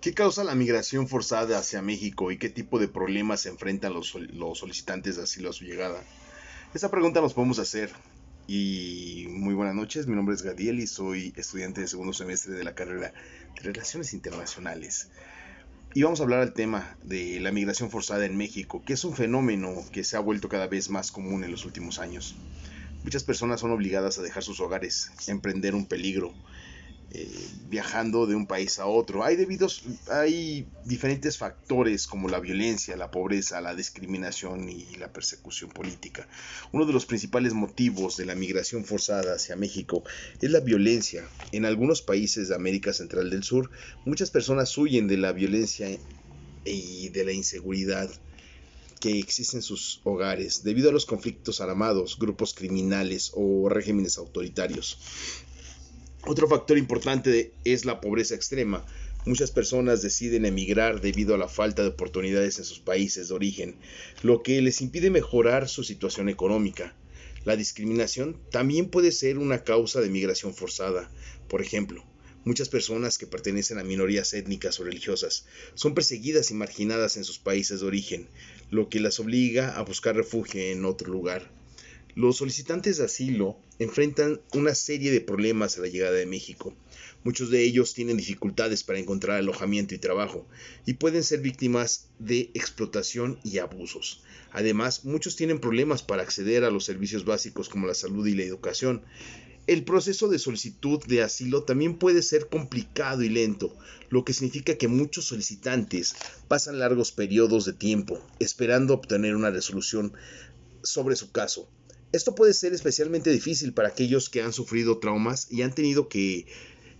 ¿Qué causa la migración forzada hacia México y qué tipo de problemas se enfrentan los solicitantes de asilo a su llegada? Esa pregunta nos podemos hacer. Y muy buenas noches, mi nombre es Gadiel y soy estudiante de segundo semestre de la carrera de Relaciones Internacionales. Y vamos a hablar del tema de la migración forzada en México, que es un fenómeno que se ha vuelto cada vez más común en los últimos años. Muchas personas son obligadas a dejar sus hogares, emprender un peligro, viajando de un país a otro. Hay diferentes factores como la violencia, la pobreza, la discriminación y la persecución política. Uno de los principales motivos de la migración forzada hacia México es la violencia. En algunos países de América Central del Sur, muchas personas huyen de la violencia y de la inseguridad que existe en sus hogares debido a los conflictos armados, grupos criminales o regímenes autoritarios. Otro factor importante es la pobreza extrema. Muchas personas deciden emigrar debido a la falta de oportunidades en sus países de origen, lo que les impide mejorar su situación económica. La discriminación también puede ser una causa de migración forzada. Por ejemplo, muchas personas que pertenecen a minorías étnicas o religiosas son perseguidas y marginadas en sus países de origen, lo que las obliga a buscar refugio en otro lugar. Los solicitantes de asilo enfrentan una serie de problemas a la llegada de México. Muchos de ellos tienen dificultades para encontrar alojamiento y trabajo y pueden ser víctimas de explotación y abusos. Además, muchos tienen problemas para acceder a los servicios básicos como la salud y la educación. El proceso de solicitud de asilo también puede ser complicado y lento, lo que significa que muchos solicitantes pasan largos periodos de tiempo esperando obtener una resolución sobre su caso. Esto puede ser especialmente difícil para aquellos que han sufrido traumas y han tenido que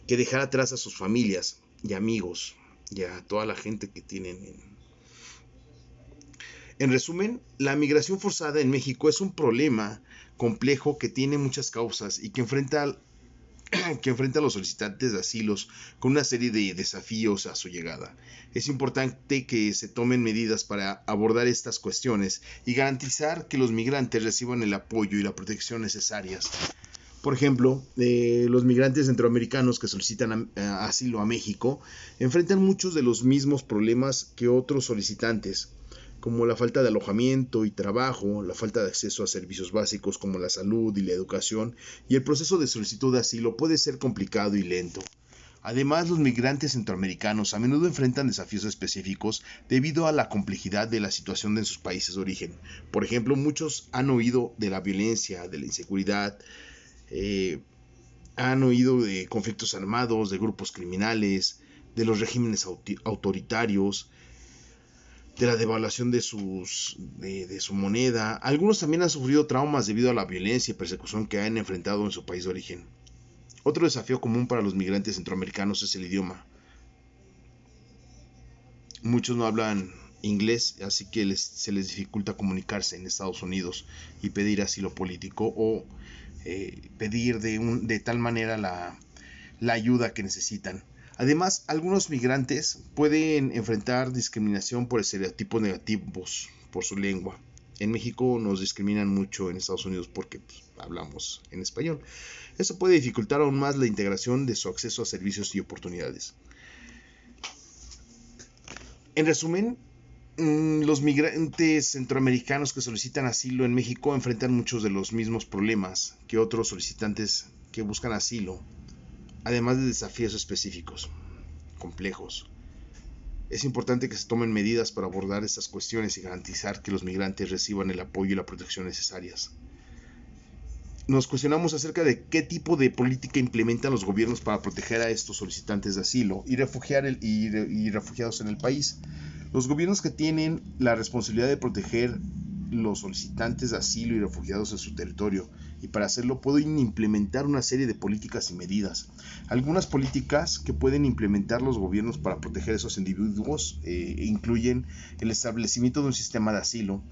dejar atrás a sus familias y amigos y a toda la gente que tienen. En resumen, la migración forzada en México es un problema complejo que tiene muchas causas y que enfrenta a los solicitantes de asilos con una serie de desafíos a su llegada. Es importante que se tomen medidas para abordar estas cuestiones y garantizar que los migrantes reciban el apoyo y la protección necesarias. Por ejemplo, los migrantes centroamericanos que solicitan asilo a México enfrentan muchos de los mismos problemas que otros solicitantes, como la falta de alojamiento y trabajo, la falta de acceso a servicios básicos como la salud y la educación, y el proceso de solicitud de asilo puede ser complicado y lento. Además, los migrantes centroamericanos a menudo enfrentan desafíos específicos debido a la complejidad de la situación de sus países de origen. Por ejemplo, muchos han oído de la violencia, de la inseguridad, eh, han oído de conflictos armados, de grupos criminales, de los regímenes autoritarios, de la devaluación de su moneda. Algunos también han sufrido traumas debido a la violencia y persecución que han enfrentado en su país de origen. Otro desafío común para los migrantes centroamericanos es el idioma. Muchos no hablan inglés, así que se les dificulta comunicarse en Estados Unidos y pedir asilo político o pedir de tal manera la ayuda que necesitan. Además, algunos migrantes pueden enfrentar discriminación por estereotipos negativos por su lengua. En México nos discriminan mucho en Estados Unidos porque hablamos en español. Eso puede dificultar aún más la integración de su acceso a servicios y oportunidades. En resumen, los migrantes centroamericanos que solicitan asilo en México enfrentan muchos de los mismos problemas que otros solicitantes que buscan asilo, además de desafíos específicos, complejos. Es importante que se tomen medidas para abordar estas cuestiones y garantizar que los migrantes reciban el apoyo y la protección necesarias. Nos cuestionamos acerca de qué tipo de política implementan los gobiernos para proteger a estos solicitantes de asilo y refugiados en el país. Los gobiernos que tienen la responsabilidad de proteger los solicitantes de asilo y refugiados en su territorio, y para hacerlo pueden implementar una serie de políticas y medidas. Algunas políticas que pueden implementar los gobiernos para proteger a esos individuos incluyen el establecimiento de un sistema de asilo.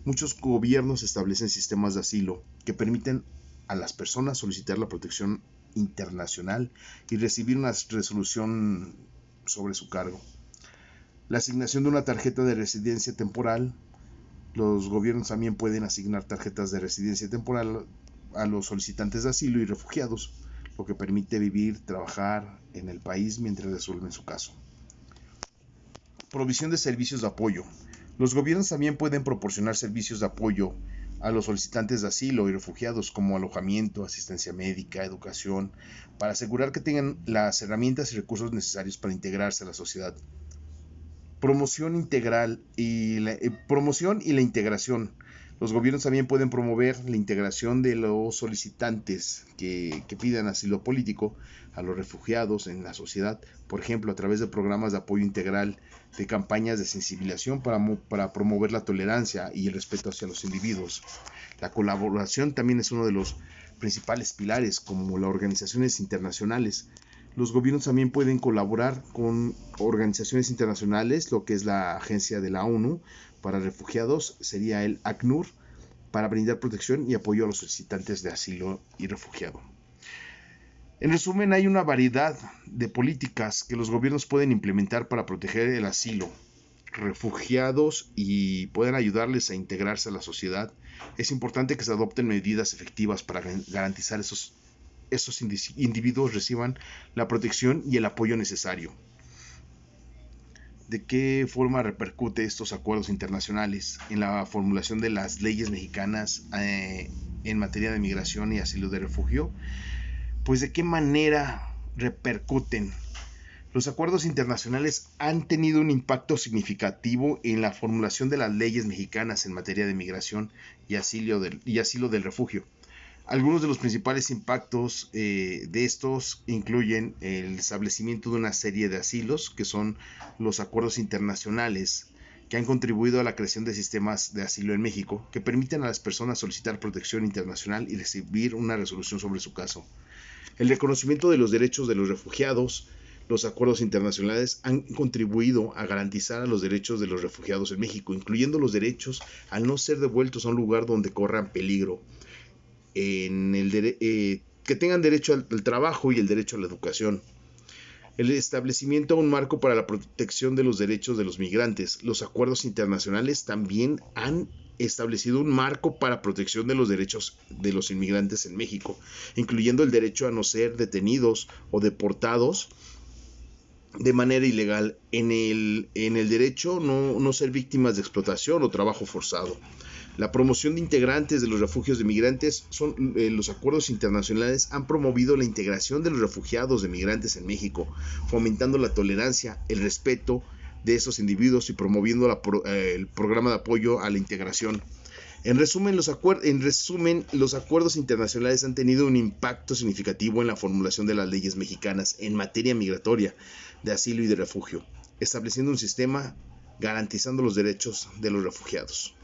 Muchos gobiernos establecen sistemas de asilo que permiten a las personas solicitar la protección internacional y recibir una resolución sobre su cargo. La asignación de una tarjeta de residencia temporal. Los gobiernos también pueden asignar tarjetas de residencia temporal a los solicitantes de asilo y refugiados, lo que permite vivir, trabajar en el país mientras resuelven su caso. Provisión de servicios de apoyo. Los gobiernos también pueden proporcionar servicios de apoyo a los solicitantes de asilo y refugiados como alojamiento, asistencia médica, educación, para asegurar que tengan las herramientas y recursos necesarios para integrarse a la sociedad. Promoción y la integración. Los gobiernos también pueden promover la integración de los solicitantes que pidan asilo político a los refugiados en la sociedad, por ejemplo, a través de programas de apoyo integral, de campañas de sensibilización para promover la tolerancia y el respeto hacia los individuos. La colaboración también es uno de los principales pilares, como las organizaciones internacionales. Los gobiernos también pueden colaborar con organizaciones internacionales, lo que es la agencia de la ONU para refugiados, sería el ACNUR, para brindar protección y apoyo a los solicitantes de asilo y refugiado. En resumen, hay una variedad de políticas que los gobiernos pueden implementar para proteger el asilo, refugiados y pueden ayudarles a integrarse a la sociedad. Es importante que se adopten medidas efectivas para garantizar esos individuos reciban la protección y el apoyo necesario. ¿De qué forma repercute estos acuerdos internacionales en la formulación de las leyes mexicanas en materia de migración y asilo de refugio? Pues de qué manera repercuten. Los acuerdos internacionales han tenido un impacto significativo en la formulación de las leyes mexicanas en materia de migración y asilo del refugio. Algunos de los principales impactos de estos incluyen el establecimiento de una serie de asilos, que son los acuerdos internacionales, que han contribuido a la creación de sistemas de asilo en México, que permiten a las personas solicitar protección internacional y recibir una resolución sobre su caso. El reconocimiento de los derechos de los refugiados. Los acuerdos internacionales han contribuido a garantizar los derechos de los refugiados en México, incluyendo los derechos al no ser devueltos a un lugar donde corran peligro, que tengan derecho al trabajo y el derecho a la educación. El establecimiento de un marco para la protección de los derechos de los migrantes. Los acuerdos internacionales también han establecido un marco para protección de los derechos de los inmigrantes en México, incluyendo el derecho a no ser detenidos o deportados de manera ilegal, en el derecho no ser víctimas de explotación o trabajo forzado. La promoción de integrantes de los refugios de migrantes. Los acuerdos internacionales han promovido la integración de los refugiados de migrantes en México, fomentando la tolerancia, el respeto de esos individuos y promoviendo el programa de apoyo a la integración. En resumen, los acuerdos internacionales han tenido un impacto significativo en la formulación de las leyes mexicanas en materia migratoria, de asilo y de refugio, estableciendo un sistema garantizando los derechos de los refugiados.